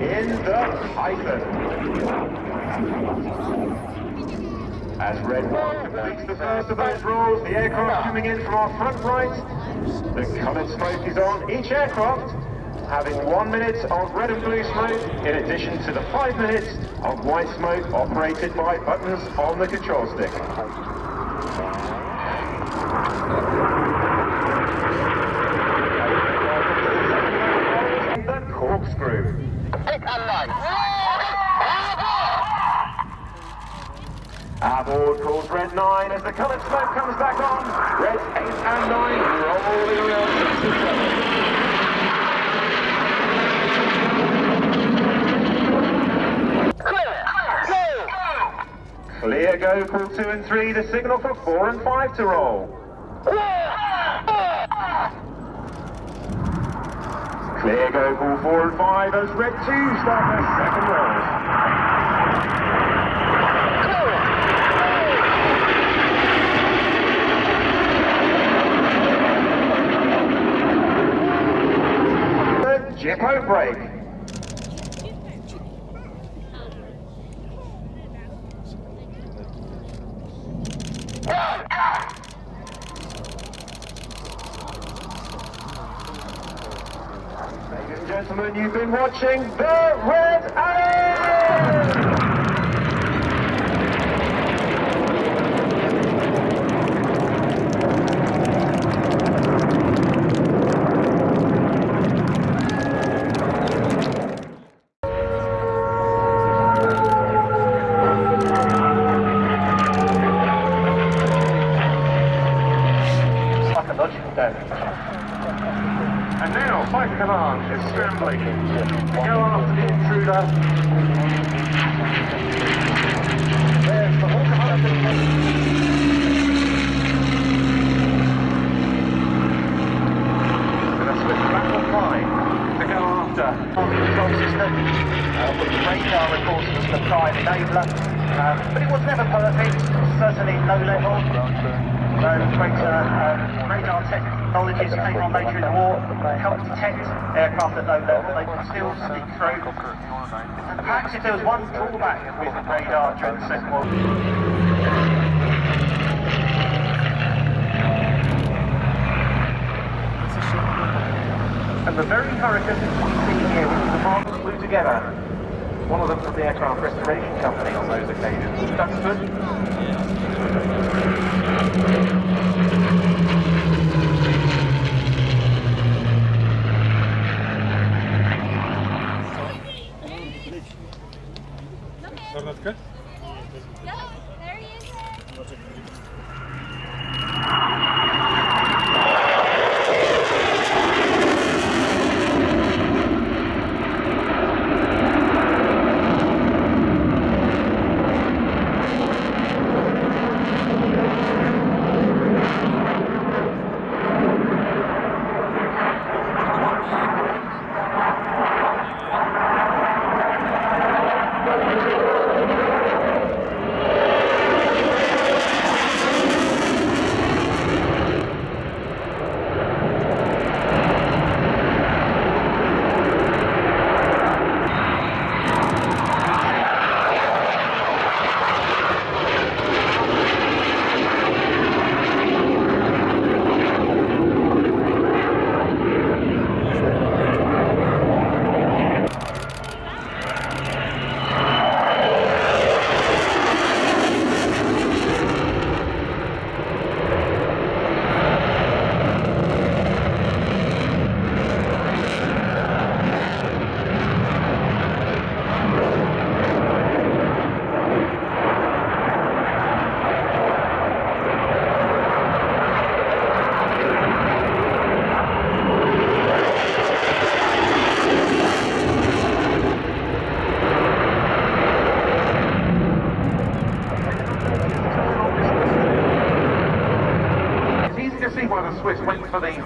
In the Typhoon. As red 1 completes the first of those rolls, the aircraft coming in from our front right. The coloured smoke is on each aircraft, having 1 minute of red and blue smoke, in addition to the 5 minutes of white smoke operated by buttons on the control stick. The corkscrew. Aboard calls red 9 as the coloured smoke comes back on. Reds 8 and 9 rolling around 6 and 7. Clear go, call 2 and 3, the signal for 4 and 5 to roll. Clear go, call 4 and 5 as red 2 start their second rolls. The Jippo brake. Ladies and gentlemen, you've been watching the Red Alert! And now, Flight Command is scrambling to go after the intruder. There's the Hawk Hunter. With a swift lateral climb to go after on the control system, with the radar, of course, was the prime enabler. But it was never perfect, certainly no level. So greater radar technologies came on later in the war, helped detect aircraft at low level, they could still sneak through. Perhaps if there was one drawback with radar during the Second World War. And the very Hurricane you see here, which the markers flew together, one of them from the aircraft restoration company on those occasions, Tutor. Hornetka? No, there he is.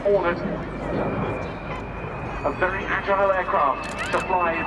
Hornet, a very agile aircraft to fly in the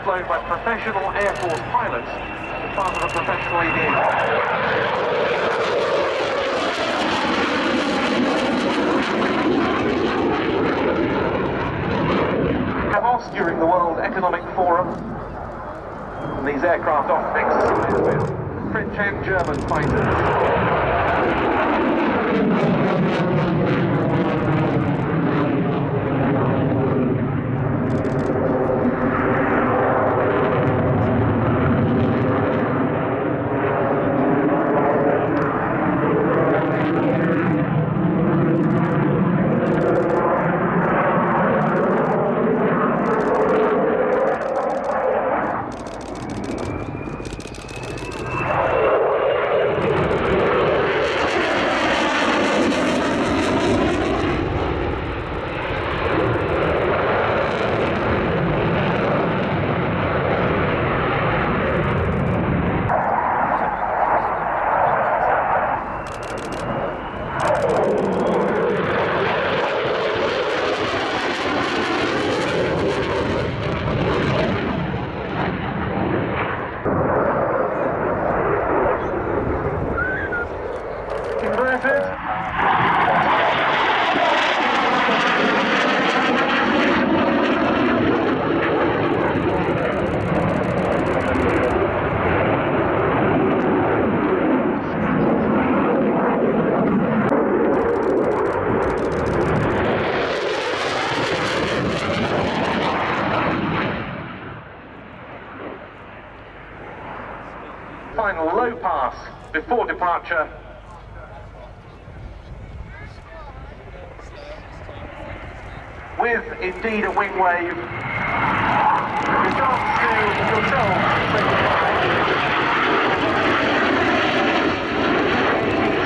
flown by professional Air Force pilots as part of a professional aviation. Davos during the World Economic Forum, and these aircraft often exercise with French and German fighters. Final low pass before departure. With indeed a wing wave. Regards to yourself, say goodbye.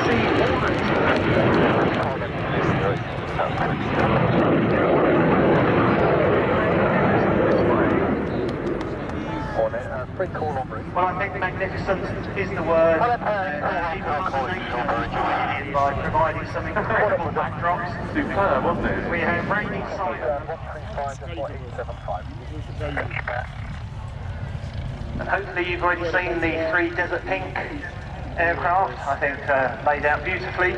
See Hornet. Pretty cool on route. Well, I think magnificent is the word. People must have nature by providing some incredible backdrops. Superb, wasn't it? We have rainy silence. And hopefully you've already seen the 3 Desert Pink aircraft, I think laid out beautifully.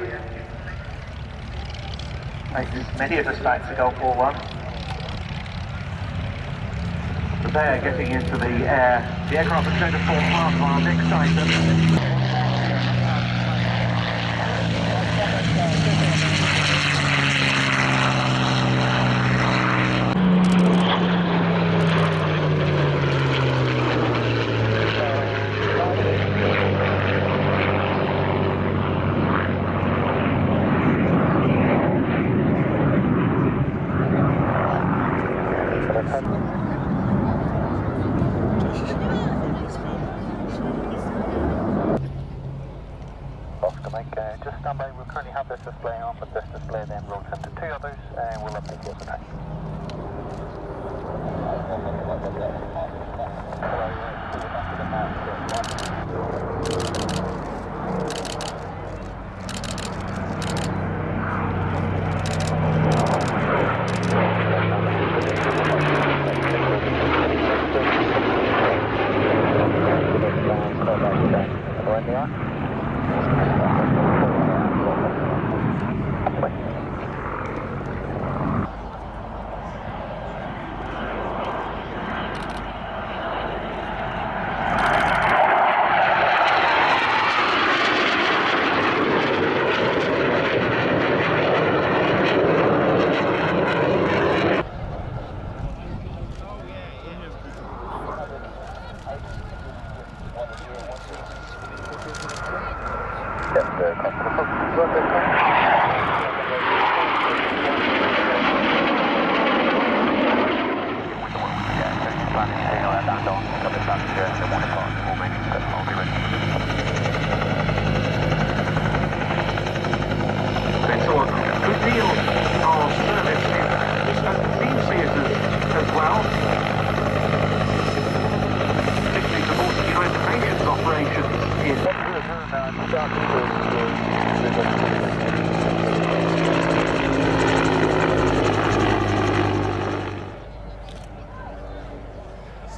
Takes many of us back to Gulf War I. But they're getting into the air. The aircraft is going to form part of our next item. Just stand by, we'll currently have this display on, but this display then rolls into 2 others and we'll update you as a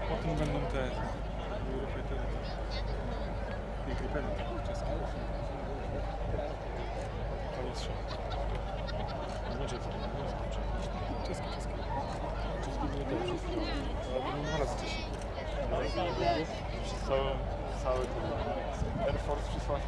Potem będą te Eurofightery. I Gripery czeskie. To jest szok. Nie czeskie, czeskie. Czeskie były dobrze. Ale to nie raz wcześniej. Przez cały Air Force przysłał.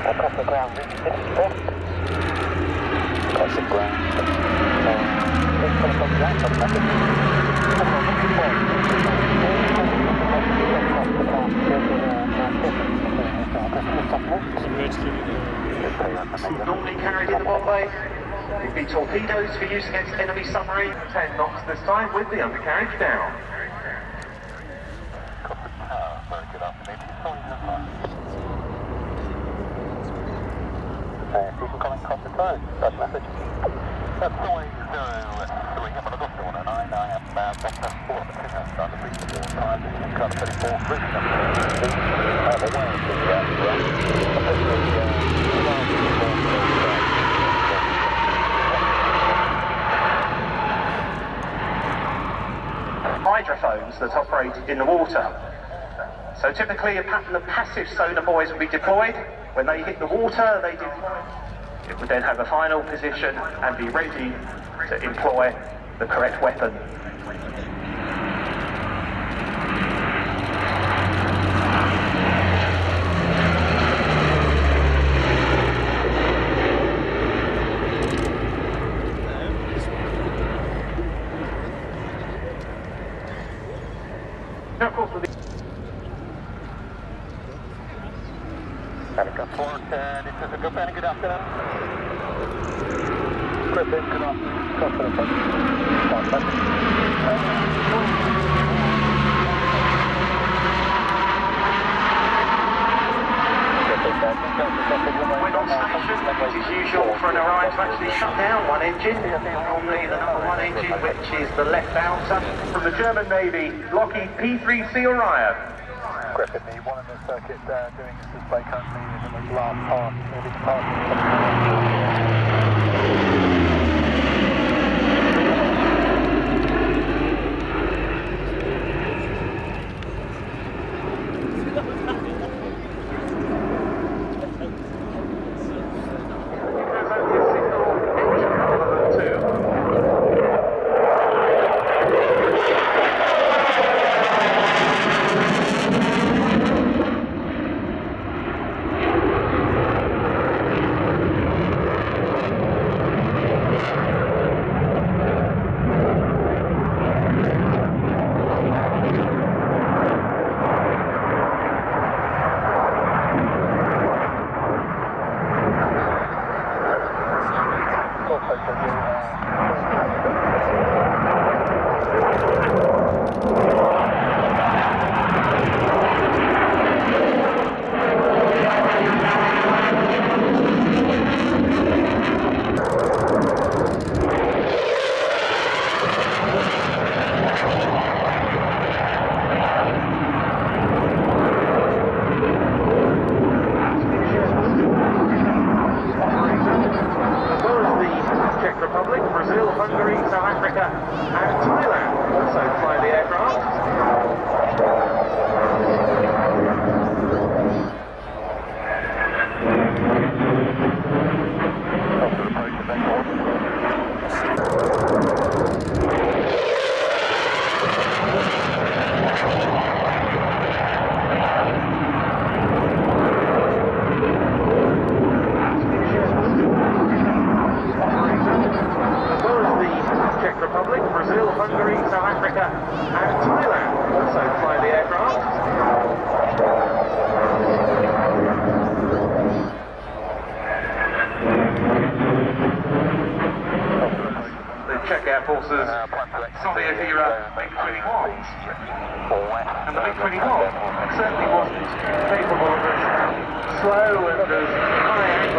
Across the ground, reach 54. Across the ground. Let's come from ground, from nothing. Normally carried in the Bombay would be torpedoes for use against enemy submarines. 10 knots this time with the undercarriage down. People calling Cosford Airshow. That's message. That's Boeing 03. I'm on a Gulf 109. I am Vector 4 on the signal. Start to reach the wall. Time is Club 34. Reaching up to the way Hydrophones that operate in the water. So typically a pattern of passive sonar buoys will be deployed. When they hit the water, they deploy. It would then have a final position and be ready to employ the correct weapon. Now, of course, with the Helicopter Fort, this is a good morning, good afternoon. Griffin, good afternoon. Cosford When on station, it is usual for an Orion to actually shut down one engine, normally the number one engine, which is the left outer. From the German Navy, Lockheed P3C Orion. Griffin, the one in the circuit doing its display currently is in its last pass, moving to pass. Force's Soviet era MiG-21s. And the MiG-21 certainly wasn't capable of as slow and as high angle